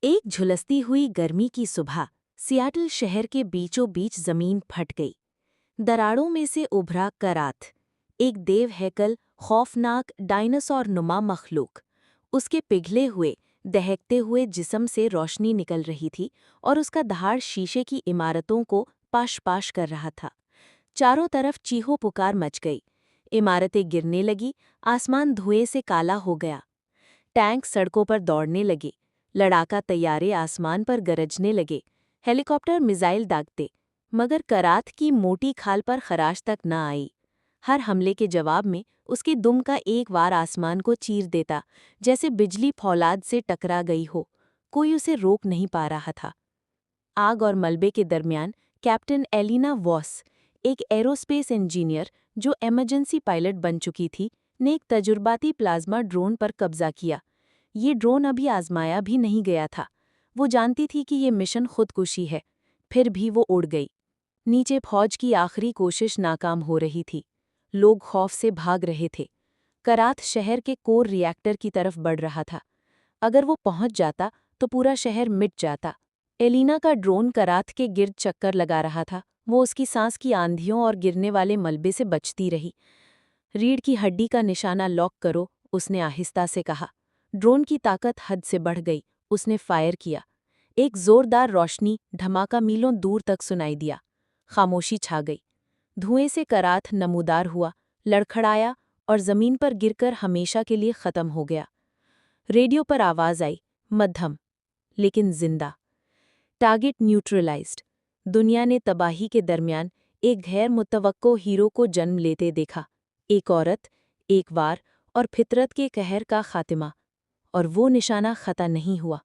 एक झुलसती हुई गर्मी की सुबह सियाटल शहर के बीचों बीच जमीन फट गई। दरारों में से उभरा कराथ, एक देव हैकल, खौफनाक डायनासोर नुमा मखलूक। उसके पिघले हुए दहकते हुए जिस्म से रोशनी निकल रही थी और उसका दहाड़ शीशे की इमारतों को पाश पाश कर रहा था। चारों तरफ चीहो पुकार मच गई। इमारतें गिरने लगी, आसमान धुएं से काला हो गया। टैंक सड़कों पर दौड़ने लगे, लड़ाका तैयारे आसमान पर गरजने लगे, हेलीकॉप्टर मिसाइल दागते, मगर करात की मोटी खाल पर खराश तक न आई। हर हमले के जवाब में उसकी दुम का एक वार आसमान को चीर देता, जैसे बिजली फौलाद से टकरा गई हो। कोई उसे रोक नहीं पा रहा था। आग और मलबे के दरमियान कैप्टन एलिना वॉस, एक एरोस्पेस इंजीनियर जो इमरजेंसी पायलट बन चुकी थी, ने एक तजुर्बाती प्लाज्मा ड्रोन पर कब्जा किया। ये ड्रोन अभी आजमाया भी नहीं गया था। वो जानती थी कि ये मिशन खुदकुशी है, फिर भी वो उड़ गई। नीचे फौज की आखिरी कोशिश नाकाम हो रही थी। लोग खौफ से भाग रहे थे। करात शहर के कोर रिएक्टर की तरफ बढ़ रहा था। अगर वो पहुंच जाता तो पूरा शहर मिट जाता। एलिना का ड्रोन करात के गिर्द चक्कर लगा रहा था। वो उसकी सांस की आंधियों और गिरने वाले मलबे से बचती रही। रीढ़ की हड्डी का निशाना लॉक करो, उसने आहिस्ता से कहा। ड्रोन की ताकत हद से बढ़ गई। उसने फायर किया। एक जोरदार रोशनी धमाका मीलों दूर तक सुनाई दिया। खामोशी छा गई। धुएं से करात नमूदार हुआ, लड़खड़ाया और जमीन पर गिरकर हमेशा के लिए खत्म हो गया। रेडियो पर आवाज आई, मध्यम लेकिन जिंदा। Target neutralised. दुनिया ने तबाही के दरमियान एक गैर मुतवक्को हीरो को जन्म लेते देखा। एक औरत, एक वार और फितरत के कहर का खातिमा। और वो निशाना खता नहीं हुआ।